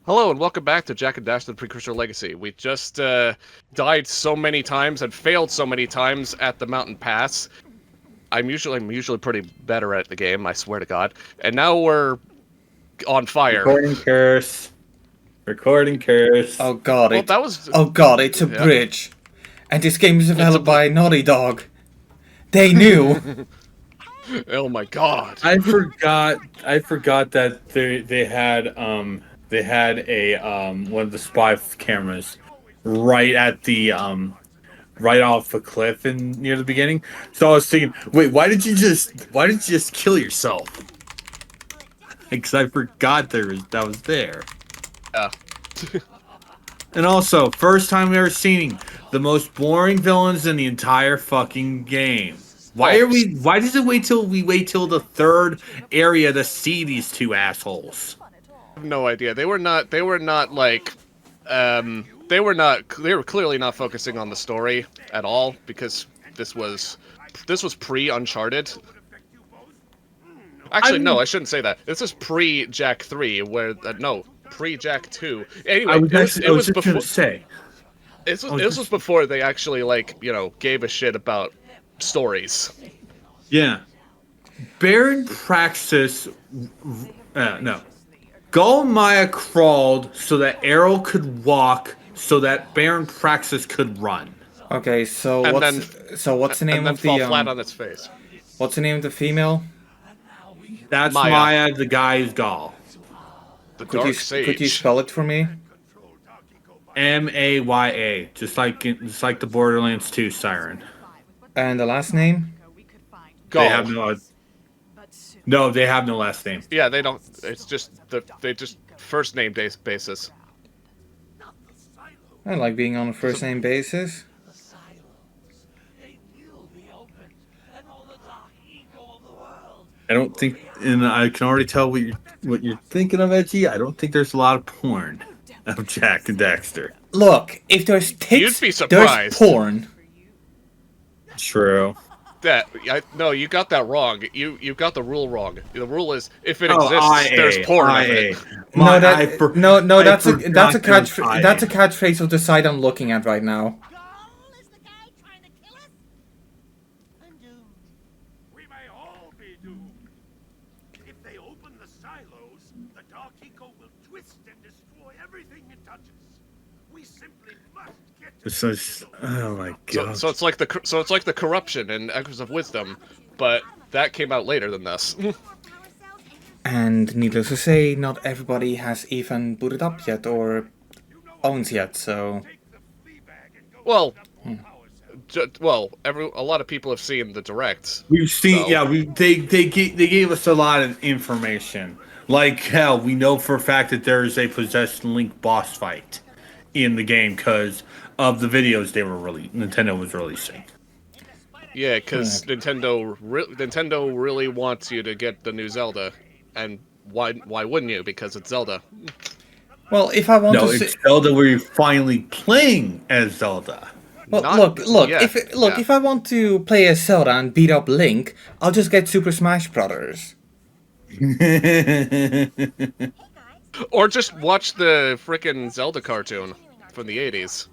Hello and welcome back to Jack and Daxter the Precursor Legacy. We just died so many times and failed so many times at the mountain pass. I'm usually pretty better at the game, I swear to God. And now we're on fire. Recording curse. Recording curse. Oh god, Well, that was oh god, it's a yeah. bridge. And this game is a developed by Naughty Dog. They knew. Oh my God. I forgot that they had a one of the spy cameras right at the right off the cliff in near the beginning. So I was thinking, wait, why did you just kill yourself? Because I forgot that was there. Yeah. And also, first time we ever seen the most boring villains in the entire fucking game. Why does it wait till the third area to see these two assholes? I have no idea. They were clearly not focusing on the story at all because this was pre-Uncharted. Actually, no, I shouldn't say that. This is pre-Jak 3, where no, pre-Jak 2. Anyway, it was before. This was before they actually gave a shit about stories. Yeah, Baron Praxis. No, Gul Maya crawled so that Errol could walk, so that Baron Praxis could run. Okay, so what's the name of the fall flat on its face. What's the name of the female? That's Maya. The guy is Gul. The Dark Sage. Could you spell it for me? Maya, just like the Borderlands 2 siren. And the last name? Gul. They have no. They have no last name. Yeah, they don't. It's just they just first name basis. I like being on a first name basis. I don't think, and I can already tell what you're thinking of, Edgy. I don't think there's a lot of porn of Jack and Daxter. Look, if there's tits, You'd be surprised. there's porn. True. No, you got that wrong. You got the rule wrong. The rule is if it exists, there's porn of it. That's a catchphrase of the site I'm looking at right now. Is the guy trying to kill us? I'm doomed. We may all be doomed. If they open the silos, the Dark Eco will twist and destroy everything it touches. We simply must get to Oh my god. So it's like the corruption in Echoes of Wisdom, but that came out later than this. And needless to say, not everybody has even booted up yet or owns yet, so... Well, a lot of people have seen the direct. We've seen, so. they gave us a lot of information. Like hell, we know for a fact that there is a possessed Link boss fight in the game because of the videos Nintendo was releasing. Yeah, because Nintendo really wants you to get the new Zelda, and why wouldn't you? Because it's Zelda. Well, if I want it's Zelda where you're finally playing as Zelda. Well, if I want to play as Zelda and beat up Link, I'll just get Super Smash Brothers. Or just watch the frickin' Zelda cartoon from the 80s.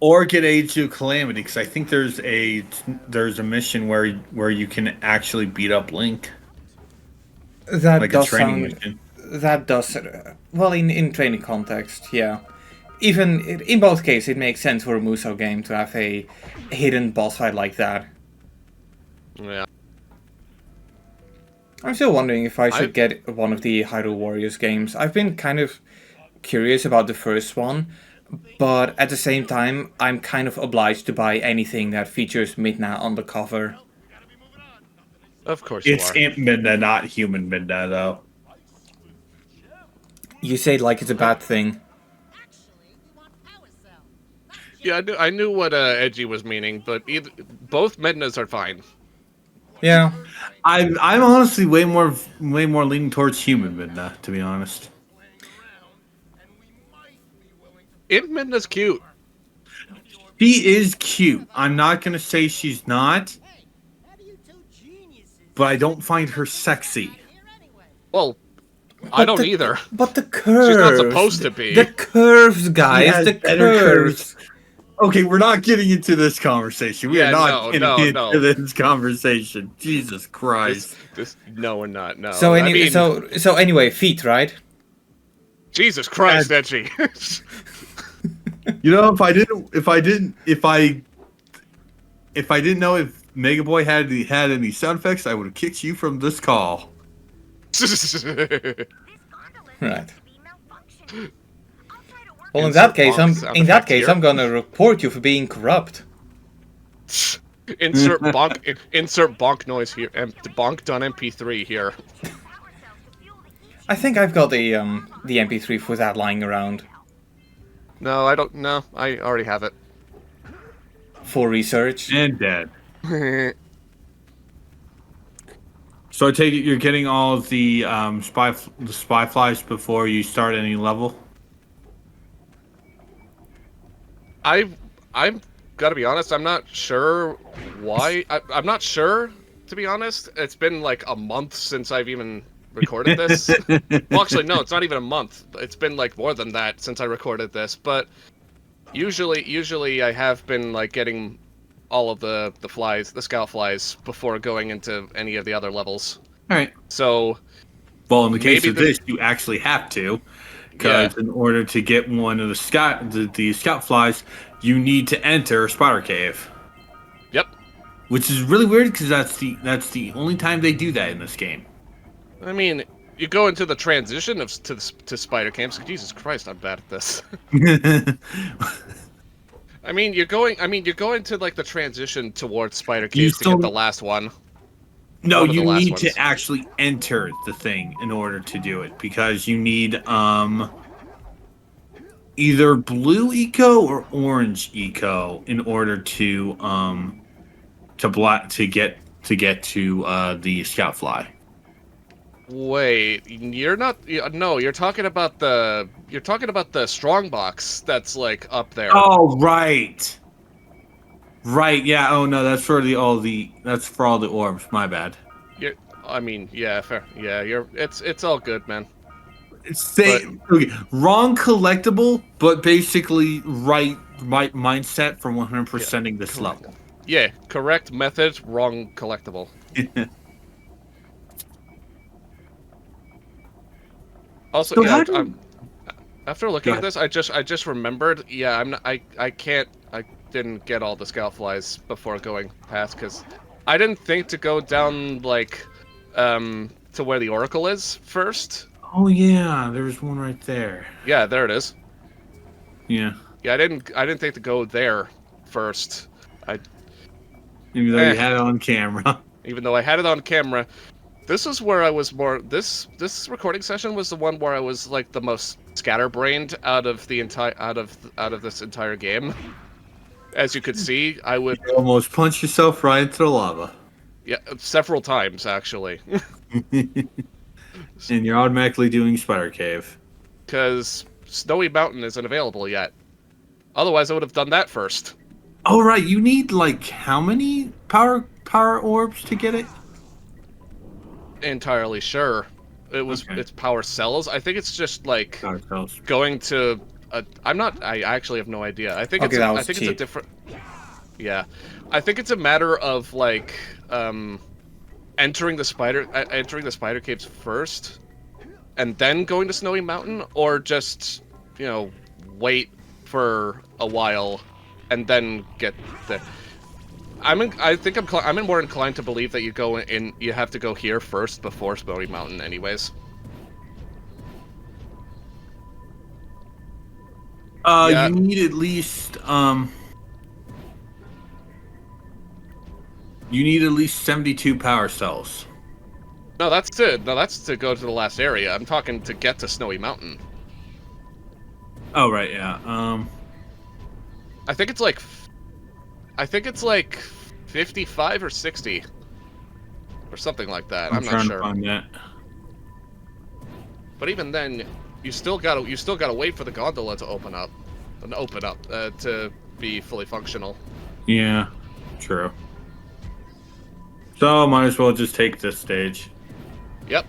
Or get Age of Calamity, because I think there's a mission where you can actually beat up Link. That like does a training sound. mission. That does. Well, in training context, yeah. Even in both cases, it makes sense for a Musou game to have a hidden boss fight like that. Yeah. I'm still wondering if I should get one of the Hyrule Warriors games. I've been kind of curious about the first one, but at the same time, I'm kind of obliged to buy anything that features Midna on the cover. Of course you It's are. Imp Midna, not human Midna, though. You say it like it's a bad thing. Yeah, I knew what Edgy was meaning, but both Midnas are fine. Yeah. I'm honestly way more leaning towards human Midna, to be honest. Imp Midna's cute. She is cute. I'm not gonna say she's not, but I don't find her sexy. Well, I don't either. But the curves. She's not supposed to be. The curves, guys. has The better curves. Okay, we're not getting into this conversation. We Yeah, are not no, getting no, into no. this conversation. Jesus Christ. No, we're not. No. So I anyway, mean, so anyway, feet, right? Jesus Christ, Edgy. You know, if I didn't know if Mega Boy had any sound effects, I would have kicked you from this call. This gondola Right. seems to be malfunctioning. I'll try to work Well, in Insert that case, bonk sound I'm effect here. gonna report you for being corrupt. insert bonk noise here. Bonk.mp3 here. power cells to fuel the heat I think I've got the MP3 for that lying around No, I don't. No, I already have it. for research. And dead. So I take it you're getting all of the spy flies before you start any level? I'm gotta be honest. I'm not sure why. I'm not sure, to be honest. It's been like a month since I've even recorded this. Well, actually, no, it's not even a month. It's been like more than that since I recorded this. But usually I have been like getting all of the flies, the scout flies, before going into any of the other levels. Alright. So Well, in the case Maybe of the- this, you actually have to. Because in order to get one of the scout flies, you need to enter Spider Cave. yep. Which is really weird because that's the only time they do that in this game. I mean, you go into the transition to spider camps. Jesus Christ, I'm bad at this. I mean, you're going to like the transition towards spider caves to still- get the last one. No, One of the you last need ones. to actually enter the thing in order to do it because you need either blue eco or orange eco in order to get to the scout fly. Wait, you're not. No, you're talking about the strong box that's like up there. Oh right. Right, yeah, oh no, that's for all the orbs, my bad. I mean, yeah, fair. Yeah, it's all good, man. Okay, wrong collectible, but basically right mindset for 100%ing this level. Yeah, correct method, wrong collectible. Also, So yeah, how do- after looking Go at this, I just remembered. Yeah, I didn't get all the scout flies before going past because I didn't think to go down like to where the oracle is first. Oh yeah, there's one right there. Yeah, there it is. Yeah. Yeah, I didn't think to go there first. Even though you had it on camera. Even though I had it on camera. This is where I was more. This recording session was the one where I was like the most scatterbrained out of the entire out of this entire game. As you could see, I would You almost punch yourself right into the lava. several times actually, And you're automatically doing Spider Cave. because Snowy Mountain isn't available yet. Otherwise, I would have done that first. Oh right, you need like how many power orbs to get it? Entirely sure. It's power cells. I think it's just like Power cells. going to. I actually have no idea. I think Okay, that was it's a cheap. different. Yeah, I think it's a matter of like entering the spider caves first, and then going to Snowy Mountain, or just wait for a while and then get the. I'm more inclined to believe that you have to go here first before Snowy Mountain, anyways. Yeah. You need at least you need at least 72 power cells. No, that's to go to the last area. I'm talking to get to Snowy Mountain. Oh right, yeah. I think it's like 55 or 60 or something like that. I'm not trying sure. to find that. But even then, you still gotta wait for the gondola to open up to be fully functional. Yeah, true. So might as well just take this stage. Yep.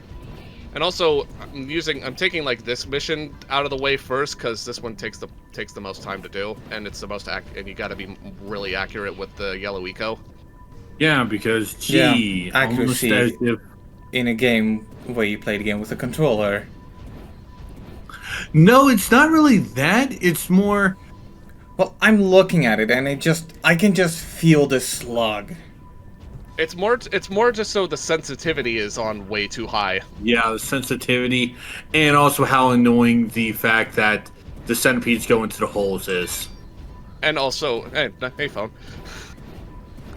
And also, I'm taking like this mission out of the way first because this one takes the most time to do, and it's the most and you got to be really accurate with the yellow eco. Yeah, because gee, almost accuracy as if in a game where you play the game with a controller. no, it's not really that. It's more. Well, I'm looking at it and I can just feel the slug. It's more just so the sensitivity is on way too high. Yeah, the sensitivity, and also how annoying the fact that the centipedes go into the holes is. And also, hey phone.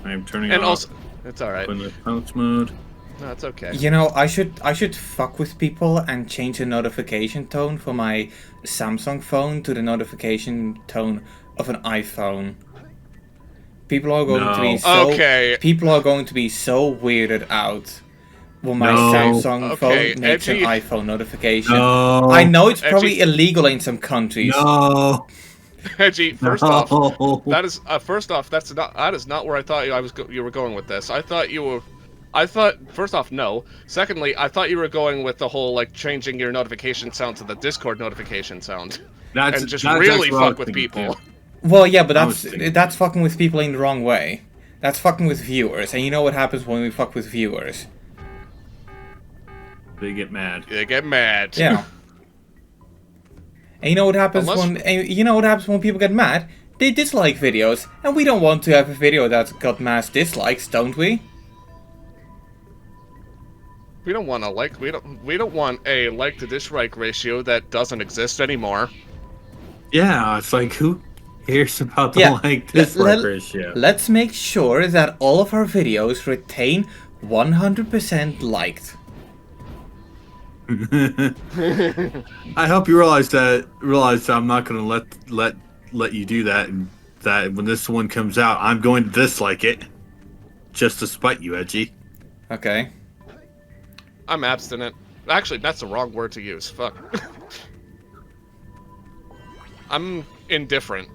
I'm turning And off. also, it's all right. In the pouch mode. No, it's okay. You know, I should fuck with people and change the notification tone for my Samsung phone to the notification tone of an iPhone. People are going to be so Okay. People are going to be so weirded out when my Samsung phone makes an iPhone notification. No. I know it's probably Edgy. illegal in some countries. No. Edgy. First No. off, that is not where I thought you were going with this. I thought first off, no. Secondly, I thought you were going with the whole like changing your notification sound to the Discord notification sound, and just really fuck with people. Well, yeah, but I was thinking- that's fucking with people in the wrong way. That's fucking with viewers, and you know what happens when we fuck with viewers? They get mad. They get mad. Yeah. And you know what happens when people get mad? They dislike videos, and we don't want to have a video that's got mass dislikes, don't we? We don't want we don't want a like to dislike ratio that doesn't exist anymore. Yeah, it's like who cares about the dislike ratio? Let's make sure that all of our videos retain 100% liked. I hope you realize that I'm not going to let you do that, and that when this one comes out, I'm going to dislike it, just to spite you, Edgy. Okay. I'm abstinent. Actually, that's the wrong word to use. Fuck. I'm indifferent.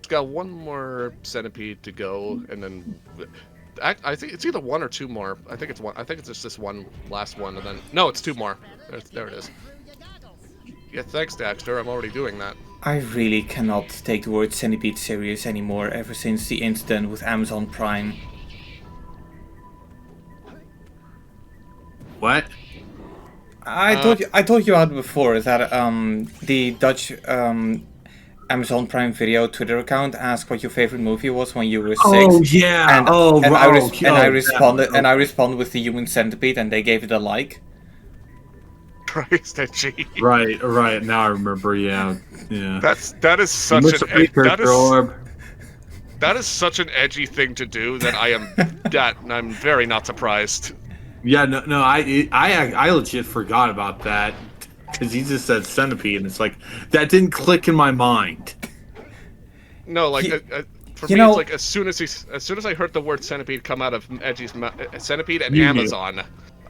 Got one more centipede to go, and then I think it's either one or two more. I think it's one. I think it's just this one last one, and then no, it's two more. There it is. Yeah, thanks, Daxter. I'm already doing that. I really cannot take the word centipede serious anymore ever since the incident with Amazon Prime. What? I told you about before that the Dutch Amazon Prime Video Twitter account asked what your favorite movie was when you were 6. Oh yeah. I responded with the Human Centipede, and they gave it a like. Christ, Edgy. Right. Now I remember. Yeah. That is such You missed an the Precursor orb. that is such an edgy thing to do that I'm very not surprised. Yeah. No. I legit forgot about that because he just said centipede, and it's like that didn't click in my mind. No, like for me, know, it's like as soon as I heard the word centipede come out of Edgy's centipede and Amazon,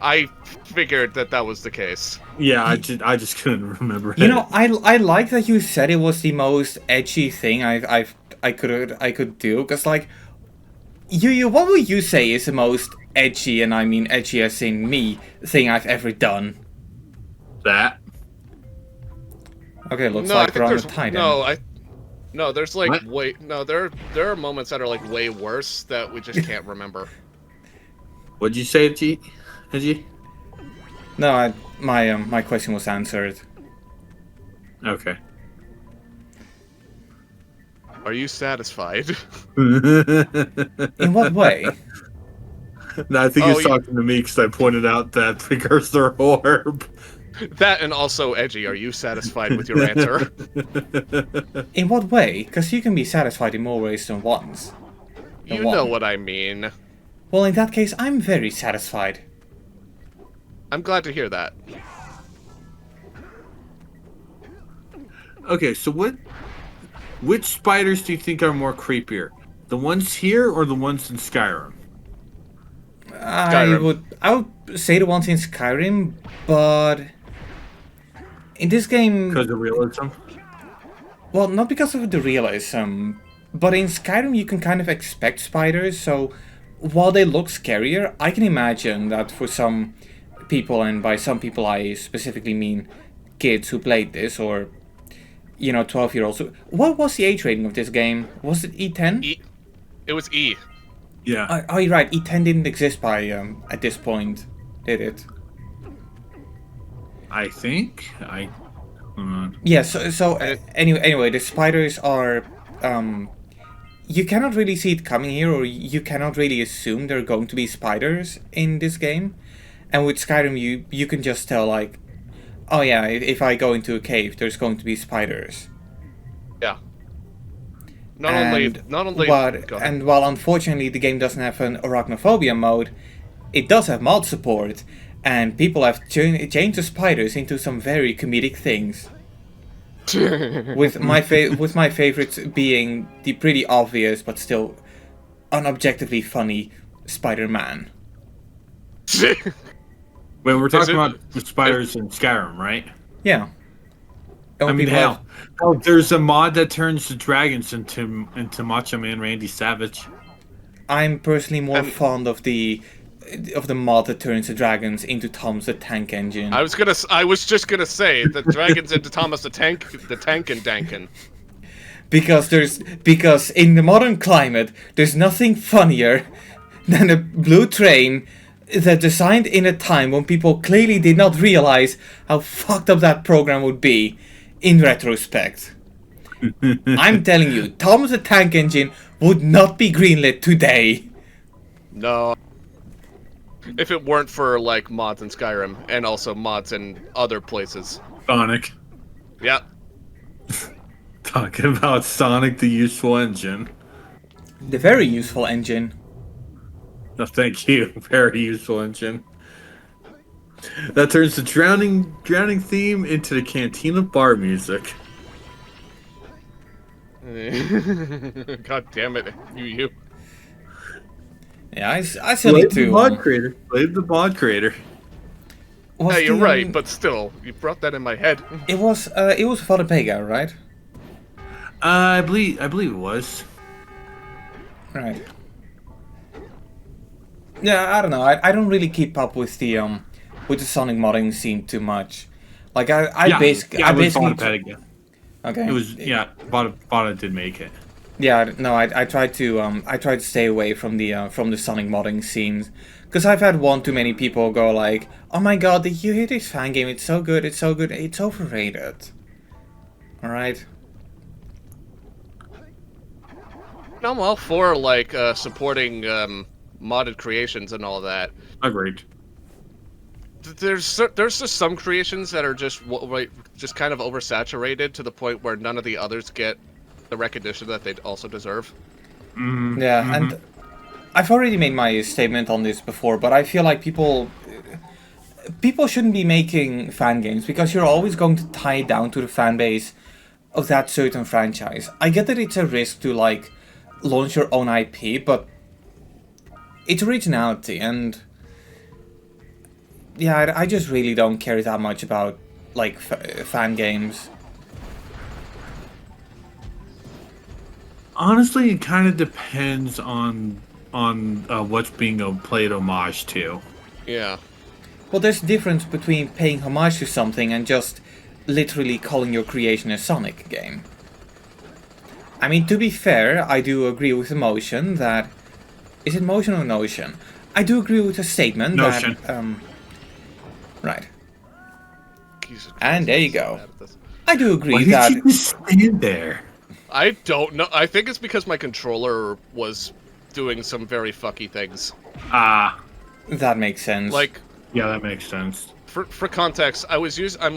I figured that was the case. Yeah, I just couldn't remember. You know, I like that you said it was the most edgy thing I could do, because like you what would you say is the most edgy, and I mean edgy as in me, thing I've ever done? That. Okay, looks No, like I think we're on a there's tie no, there's like What? there are moments that are like way worse that we just can't remember. What'd you say, Edgy? No, my question was answered. Okay. Are you satisfied? In what way? No, I think he's talking to me because I pointed out that Precursor orb. That and also Edgy, are you satisfied with your answer? In what way? Because you can be satisfied in more ways than once. You know what I mean. Well, in that case, I'm very satisfied. I'm glad to hear that. Okay, so which spiders do you think are more creepier? The ones here or the ones in Skyrim? I would say the ones in Skyrim, but in this game, Because of realism? well, not because of the realism, But in Skyrim, you can kind of expect spiders, so while they look scarier, I can imagine that for some people, and by some people I specifically mean kids who played this, or 12-year-olds. What was the age rating of this game? Was it E10? It was E. Yeah. Oh, you're right. E10 didn't exist by at this point, did it? I think. Yeah. So anyway, the spiders are. You cannot really see it coming here, or you cannot really assume there are going to be spiders in this game. And with Skyrim, you can just tell, like, oh yeah, if I go into a cave, there's going to be spiders. Yeah. Not only. But Go ahead. and while unfortunately the game doesn't have an arachnophobia mode, it does have mod support, and people have changed the spiders into some very comedic things. with my favorites being the pretty obvious but still unobjectively funny Spider-Man. When we're talking it- about the spiders in Skyrim, right? Yeah. I mean, People hell, there's a mod that turns the dragons into Macho Man Randy Savage. I'm personally more fond of the mod that turns the dragons into Thomas the Tank Engine. I was just gonna say the dragons into Thomas the Tank and Dankin. Because in the modern climate, there's nothing funnier than a blue train that designed in a time when people clearly did not realize how fucked up that program would be in retrospect. I'm telling you, Thomas the Tank Engine would not be greenlit today. No. If it weren't for like mods in Skyrim and also mods in other places. Sonic. Yeah. Talking about Sonic the Useful Engine. The very useful engine. No, thank you. Very useful engine. That turns the drowning theme into the Cantina bar music. God damn it, you. Yeah, I still need to. The mod creator. Blame the mod creator. Yeah, you're right, but still, you brought that in my head. It was Father Pega, right? I believe it was. Right. Yeah, I don't know. I don't really keep up with the Sonic modding scene too much. Like I basically okay. It was Bada did make it. Yeah, no, I tried to stay away from the Sonic modding scenes, because I've had one too many people go like, "Oh my god, did you hear this fan game? It's so good, it's overrated." All right. I'm all for like supporting modded creations and all that. Agreed. There's just some creations that are just kind of oversaturated to the point where none of the others get the recognition that they also deserve. Yeah, and I've already made my statement on this before, but I feel like people shouldn't be making fan games because you're always going to tie it down to the fan base of that certain franchise. I get that it's a risk to like launch your own IP, but it's originality, and yeah, I just really don't care that much about like fan games. Honestly, it kind of depends on what's being played homage to. Yeah. Well, there's a difference between paying homage to something and just literally calling your creation a Sonic game. I mean, to be fair, I do agree with the motion that... Is it motion or notion? I do agree with the statement Notion. that... Right. Jesus Christ, And there you I'm so go. bad at this. I do agree Why did that... you just stand there? I don't know. I think it's because my controller was doing some very fucky things. Ah, That makes sense. Like, yeah, that makes sense. for context, I was using a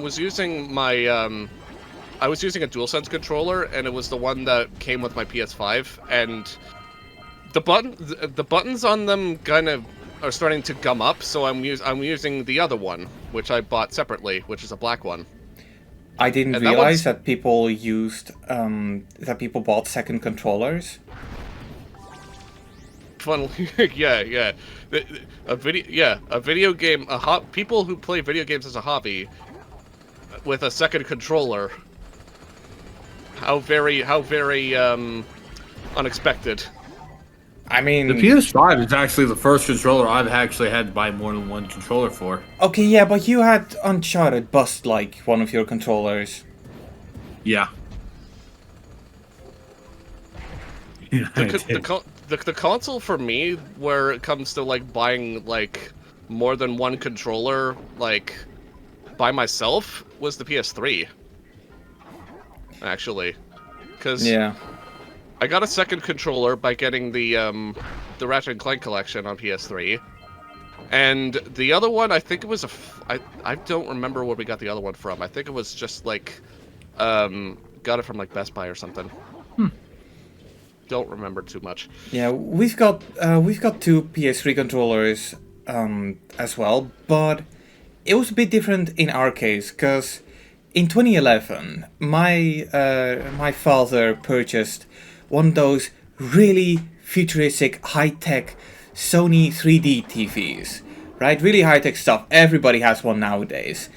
DualSense controller, and it was the one that came with my PS5, and the buttons on them kind of are starting to gum up. So I'm using the other one, which I bought separately, which is a black one. I didn't and that realize one's- that people used... that people bought second controllers. Funnily, yeah. A video game. People who play video games as a hobby with a second controller. How very unexpected. I mean, The PS5 is actually the first controller I've actually had to buy more than one controller for. okay, yeah, but you had Uncharted bust like one of your controllers. Yeah. Yeah, I did. The console for me, where it comes to like buying like more than one controller, like by myself, was the PS3. Actually, because Yeah. I got a second controller by getting the Ratchet and Clank collection on PS3, and the other one, I think it was I don't remember where we got the other one from. I think it was just like got it from like Best Buy or something. Don't remember too much. Yeah, we've got two PS3 controllers as well, but it was a bit different in our case because in 2011 my father purchased one of those really futuristic high-tech Sony 3D TVs, right? Really high-tech stuff. Everybody has one nowadays.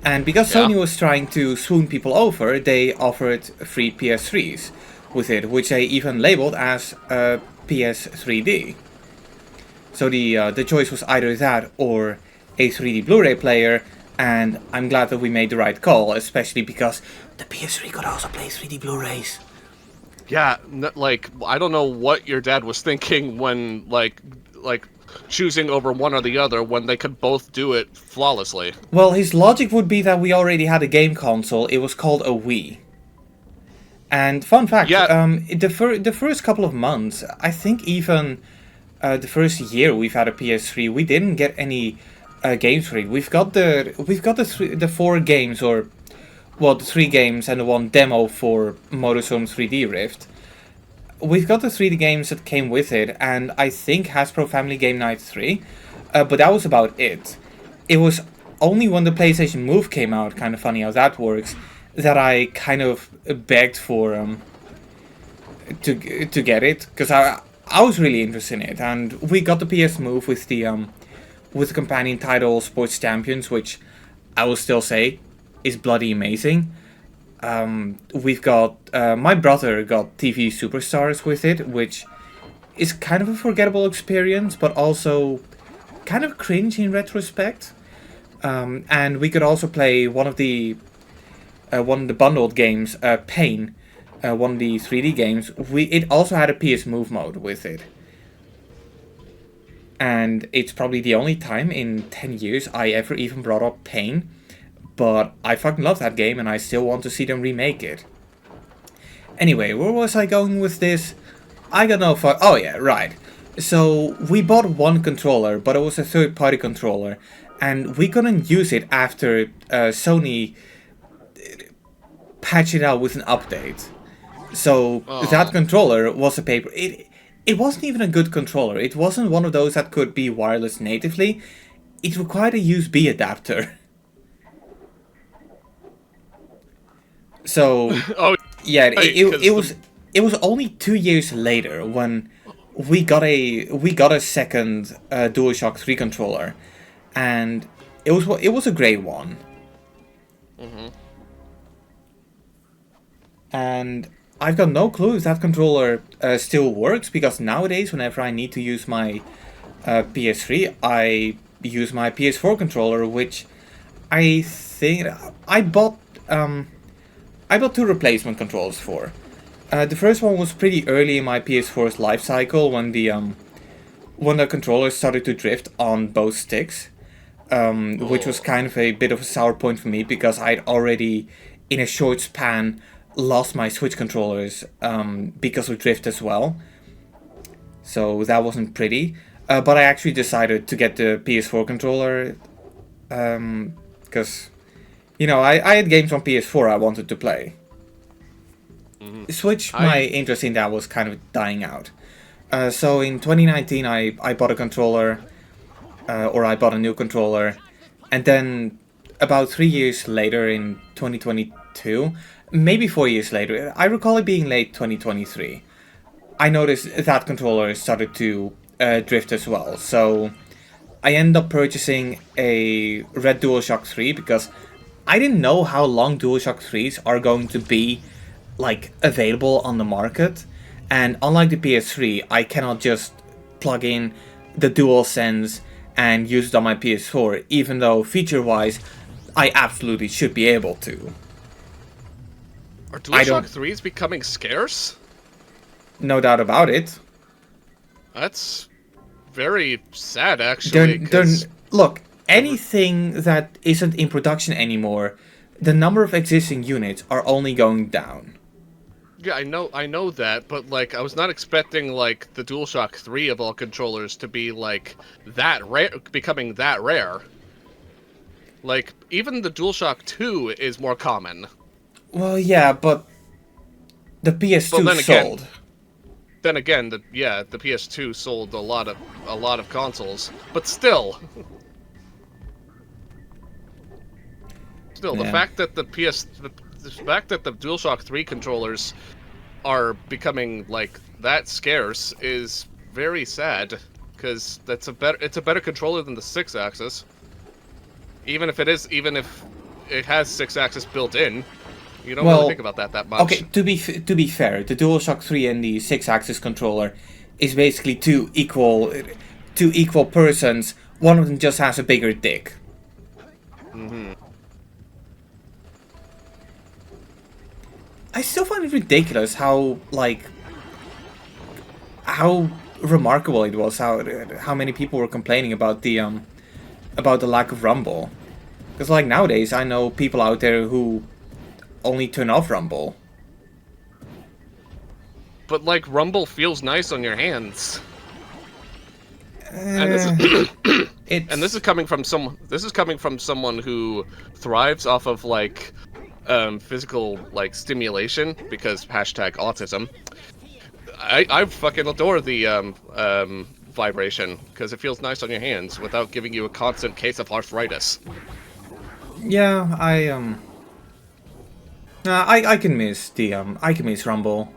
And because Yeah. Sony was trying to swoon people over, they offered free PS3s with it, which they even labeled as PS3D. So the choice was either that or a 3D Blu-ray player, and I'm glad that we made the right call, especially because the PS3 could also play 3D Blu-rays. Yeah, like I don't know what your dad was thinking when like choosing over one or the other when they could both do it flawlessly. Well, his logic would be that we already had a game console. It was called a Wii. And fun fact, Yeah. the first couple of months, I think even the first year we've had a PS3, we didn't get any games for it. We've got the 4 games, or well, the 3 games and the 1 demo for Motorzone 3D Rift. We've got the 3D games that came with it, and I think Hasbro Family Game Night 3, but that was about it. It was only when the PlayStation Move came out, kind of funny how that works, that I kind of begged for to get it, because I was really interested in it, and we got the PS Move with the companion title Sports Champions, which I will still say is bloody amazing. We've got my brother got TV Superstars with it, which is kind of a forgettable experience, but also kind of cringe in retrospect. And we could also play one of the bundled games, Pain, one of the 3D games. It also had a PS Move mode with it. And it's probably the only time in 10 years I ever even brought up Pain. But I fucking love that game and I still want to see them remake it. Anyway, where was I going with this? I got no fuck. Oh yeah, right. So we bought one controller, but it was a third-party controller. And we couldn't use it after Sony patched it out with an update. So that controller was a paper. It wasn't even a good controller. It wasn't one of those that could be wireless natively. It required a USB adapter. So yeah, it was only 2 years later when we got a second DualShock 3 controller, and it was a great one. And I've got no clue if that controller still works, because nowadays whenever I need to use my PS3, I use my PS4 controller, which I think I bought 2 replacement controllers for. The first one was pretty early in my PS4's life cycle when the controller started to drift on both sticks, which was kind of a bit of a sour point for me because I'd already, in a short span, lost my Switch controllers because of drift as well. So that wasn't pretty. But I actually decided to get the PS4 controller because, you know, I had games on PS4 I wanted to play. Switch, my interest in that was kind of dying out. So in 2019 I bought a controller, or I bought a new controller, and then about 3 years later in 2022, maybe 4 years later, I recall it being late 2023, I noticed that controller started to drift as well. So I ended up purchasing a red DualShock 3 because I didn't know how long DualShock 3s are going to be like available on the market, And unlike the PS3, I cannot just plug in the DualSense and use it on my PS4, even though feature-wise, I absolutely should be able to. Are I don't- DualShock 3s becoming scarce? No doubt about it. That's very sad, actually. Look, anything that isn't in production anymore, the number of existing units are only going down. Yeah, I know that, but like, I was not expecting like the DualShock 3 of all controllers to be like that rare, becoming that rare. Like, even the DualShock 2 is more common. Well, yeah, but the PS2 Well, then again- sold. Then again, the PS2 sold a lot of consoles, but still. Still, the Yeah. fact that the fact that the DualShock 3 controllers are becoming like that scarce is very sad, because it's a better controller than the 6-axis. Even if it has 6-axis built in, you don't really think about that much. Okay, to be fair, the DualShock 3 and the 6-axis controller is basically two equal persons. One of them just has a bigger dick. Mm-hmm. I still find it ridiculous how remarkable it was, how many people were complaining about the lack of rumble. Because like nowadays, I know people out there who only turn off rumble. But like, rumble feels nice on your hands. And this is coming from someone who thrives off of like physical like stimulation, because #autism. I fucking adore the vibration, because it feels nice on your hands without giving you a constant case of arthritis. Yeah, I can miss rumble.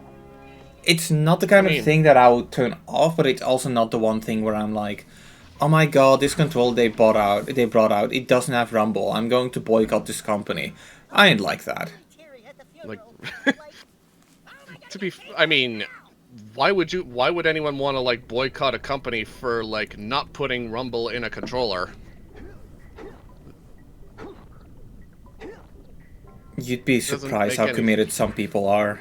It's not the kind of thing that I would turn off, but it's also not the one thing where I'm like, oh my god, this controller they brought out, it doesn't have rumble. I'm going to boycott this company. I ain't like that. Like, I mean, why would anyone want to like boycott a company for like not putting rumble in a controller? You'd be surprised how committed some people are.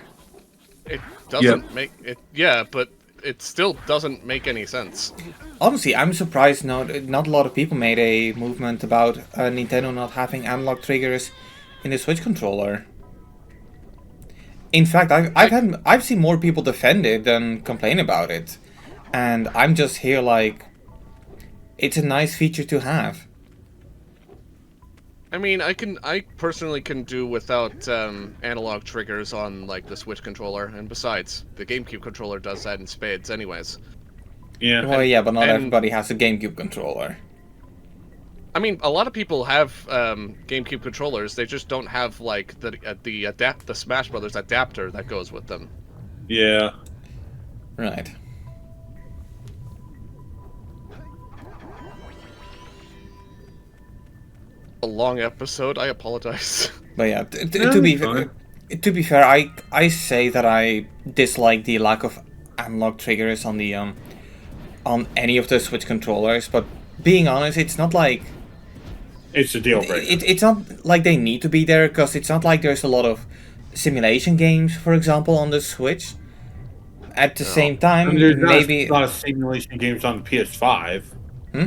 It doesn't make it. Yeah, but it still doesn't make any sense. Honestly, I'm surprised not a lot of people made a movement about Nintendo not having analog triggers in the Switch controller. In fact, I've seen more people defend it than complain about it, and I'm just here like, it's a nice feature to have. I mean, I personally can do without analog triggers on like the Switch controller, and besides, the GameCube controller does that in spades, anyways. Yeah. Well, yeah, but not everybody has a GameCube controller. I mean, a lot of people have GameCube controllers. They just don't have like the Smash Brothers adapter that goes with them. Yeah. Right. A long episode. I apologize. But yeah, to be fair, I say that I dislike the lack of analog triggers on the on any of the Switch controllers. But being honest, it's not like It's a deal breaker. it's not like they need to be there, because it's not like there's a lot of simulation games, for example, on the Switch. At the same time, And there's maybe not a lot of simulation games on the PS5. Hmm?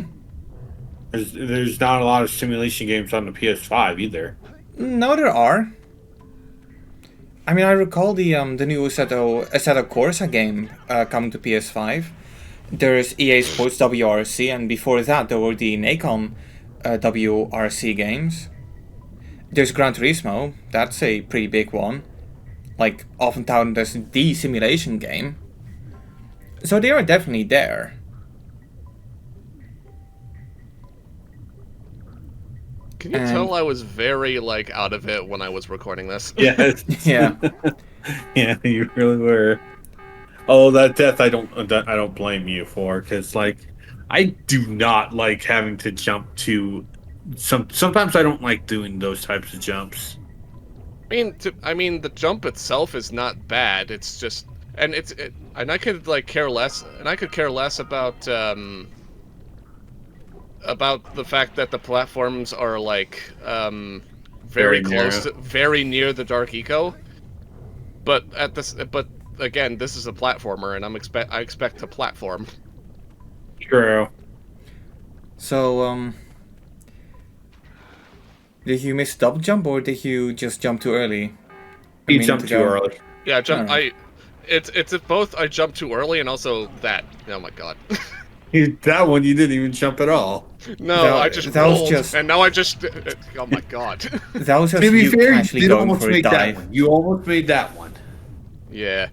There's not a lot of simulation games on the PS5 either. No, there are. I mean, I recall the new Assetto Corsa game coming to PS5. There's EA Sports WRC, and before that there were the Nacon WRC games. There's Gran Turismo, that's a pretty big one. Like, often touted as the simulation game. So they are definitely there. Can you tell I was very like out of it when I was recording this? Yes. Yeah. Yeah, you really were. Oh, that death I don't blame you for, because like I do not like having to jump to sometimes I don't like doing those types of jumps. I mean, the jump itself is not bad. It's just and and I could like care less, and I could care less about the fact that the platforms are like very close, very near the Dark Eco. But but again, this is a platformer, and I expect to platform. True. So, did you miss double jump or did you just jump too early? He jumped too early. Yeah, jump. Alright. It's both. I jumped too early, and also that. Oh my god. That one you didn't even jump at all. No, I just that was rolled, just- and now I just. Oh my god. That was just To be you fair, you casually did going almost for a make that dive. one. You almost made that one. Yeah.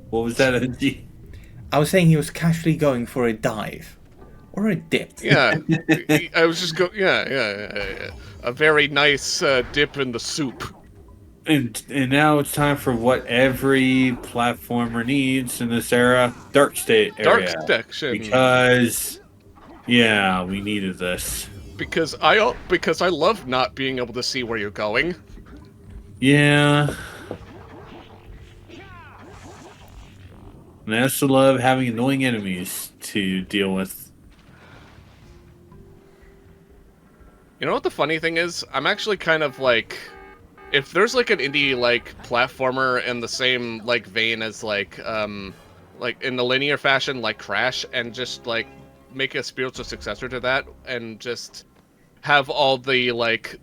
What was that? NG? I was saying he was casually going for a dive. Or a dip. Yeah. I was just yeah. A very nice dip in the soup. And now it's time for what every platformer needs in this era: dark state Dark area. section. Because, yeah, we needed this. Because I love not being able to see where you're going. Yeah. And I also love having annoying enemies to deal with. You know what the funny thing is? I'm actually kind of like, if there's like an indie like platformer in the same like vein as like in the linear fashion like Crash, and just like make a spiritual successor to that, and just have all the like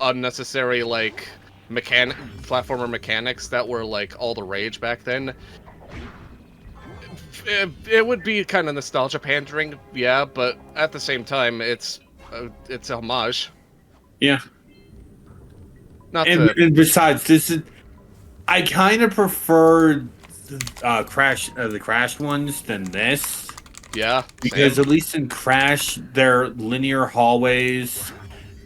unnecessary like platformer mechanics that were like all the rage back then. It would be kind of nostalgia pandering, yeah, but at the same time, it's a homage. Yeah. Not And besides, I kind of prefer the Crash ones than this. yeah, Because same. at least in Crash, they're linear hallways,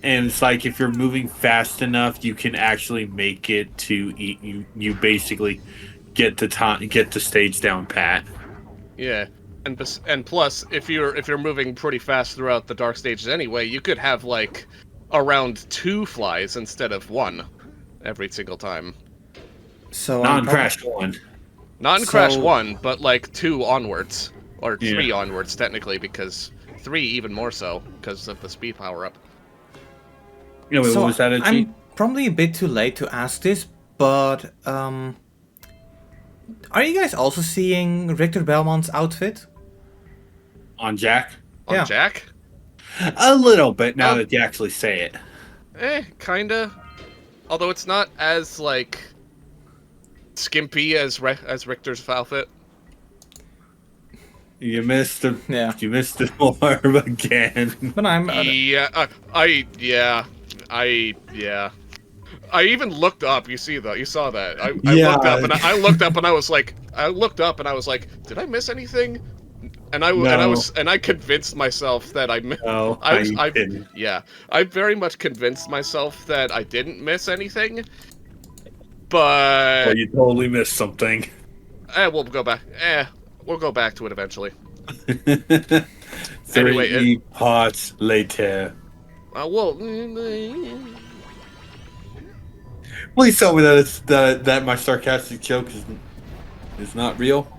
and it's like if you're moving fast enough, you can actually make it to eat you. You basically get the stage down pat. Yeah, and plus, if you're moving pretty fast throughout the dark stages anyway, you could have like around 2 flies instead of 1 every single time. So Not in Crash 1. Not in Crash So- 1, but like 2 onwards, or 3 Yeah. onwards technically, because 3 even more so because of the speed power up. Anyway, So what was that? I'm probably a bit too late to ask this, but are you guys also seeing Richter Belmont's outfit? On Jack? On Yeah. Jack? A little bit now Um, that you actually say it. Kinda. Although it's not as like skimpy as Richter's outfit. You missed the Yeah. You missed the orb again. But I'm Yeah, I even looked up. You saw that. I Yeah. looked up and I looked up and I was like, did I miss anything? And I convinced myself that I missed. No, I didn't. yeah, I very much convinced myself that I didn't miss anything. But Well, you totally missed something. we'll go back. We'll go back to it eventually. 30 Anyway, parts later. Well, Please tell me that my sarcastic joke is not real.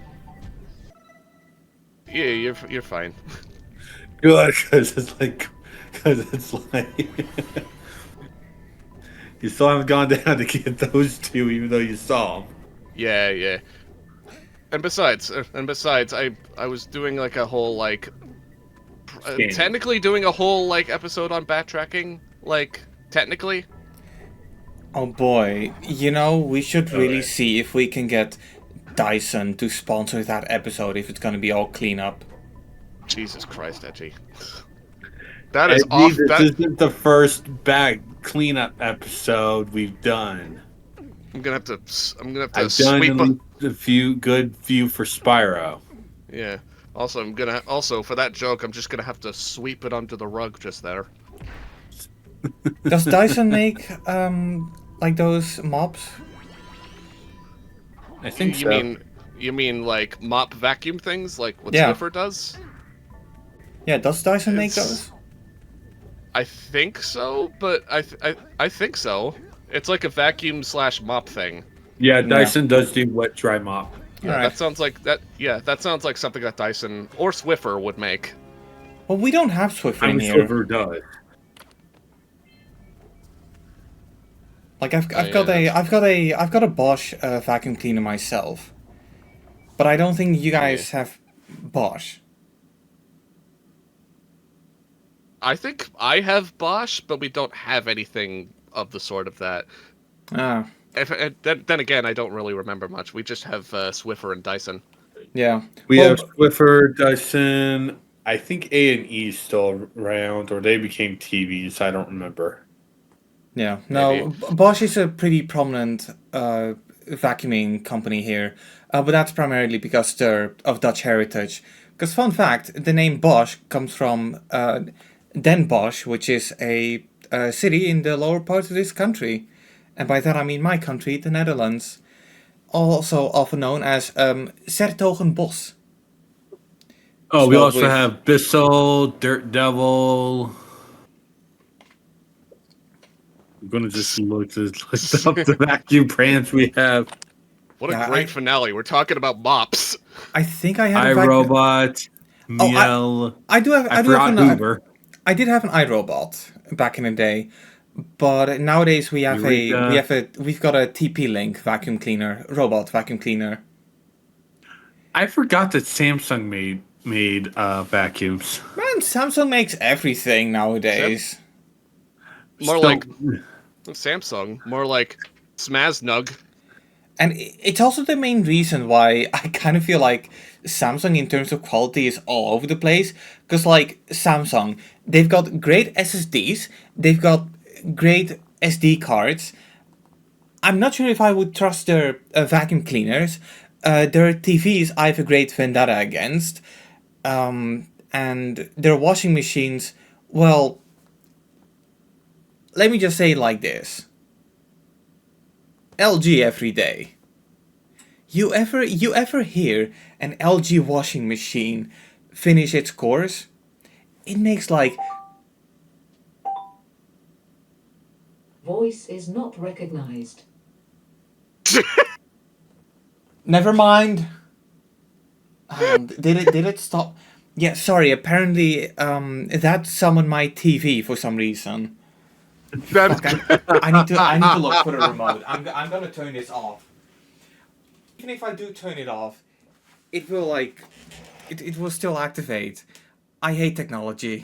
yeah, you're fine. Good, because it's like you still haven't gone down to get those two, even though you saw them. Yeah. And besides, I was doing like a whole like, Scanning. technically doing a whole like episode on backtracking, like technically. Oh boy, we should really Alright. see if we can get Dyson to sponsor that episode if it's gonna be all clean up. Jesus Christ, Edgy. That is Hey, off. This isn't the first bag cleanup episode we've done. I'm gonna have to I've done sweep at up. least a good few for Spyro. Yeah. Also, for that joke, I'm just gonna have to sweep it under the rug just there. Does Dyson make like those mops? I think You mean like mop vacuum things, like what Yeah. Swiffer does? Yeah, does Dyson make It's- those? I think so, but I think so. It's like a vacuum / mop thing. Yeah, Dyson does do wet dry mop. Yeah, Alright. that sounds like that. Yeah, that sounds like something that Dyson or Swiffer would make. Well, we don't have Swiffer in here. Swiffer does. Like I've yeah, got a Bosch vacuum cleaner myself, but I don't think you guys have Bosch. I think I have Bosch, but we don't have anything of the sort of that. Ah, Then again, I don't really remember much. We just have Swiffer and Dyson. yeah. We Well, have Swiffer, Dyson. I think A&E is still around, or they became TVs. I don't remember. yeah. No, Bosch is a pretty prominent vacuuming company here, but that's primarily because they're of Dutch heritage. Because fun fact, the name Bosch comes from Den Bosch, which is a city in the lower part of this country. And by that I mean my country, the Netherlands. Also often known as 's-Hertogenbosch. Oh, we Spelled also with- have Bissell, Dirt Devil. I'm gonna just look up the vacuum brands we have. What a Yeah, great finale! We're talking about mops. I think I had a vacuum. iRobot, Miel. I do have. I do have forgot an. Hoover. I did have an iRobot back in the day, but nowadays we have Eureka. we've got a TP Link vacuum cleaner, robot vacuum cleaner. I forgot that Samsung made vacuums. Man, Samsung makes everything nowadays. More Still- like Samsung, more like Smaznug. And it's also the main reason why I kind of feel like Samsung in terms of quality is all over the place. Because like Samsung, they've got great SSDs, they've got great SD cards. I'm not sure if I would trust their vacuum cleaners. Their TVs I have a great vendetta against. And their washing machines, well, let me just say it like this. LG every day. You ever hear an LG washing machine finish its course? It makes like Voice is not recognized. never mind. Did it stop? Yeah, sorry. Apparently, that summoned my TV for some reason. Fuck, I need to look for the remote. I'm gonna turn this off. Even if I do turn it off, it will it will still activate. I hate technology.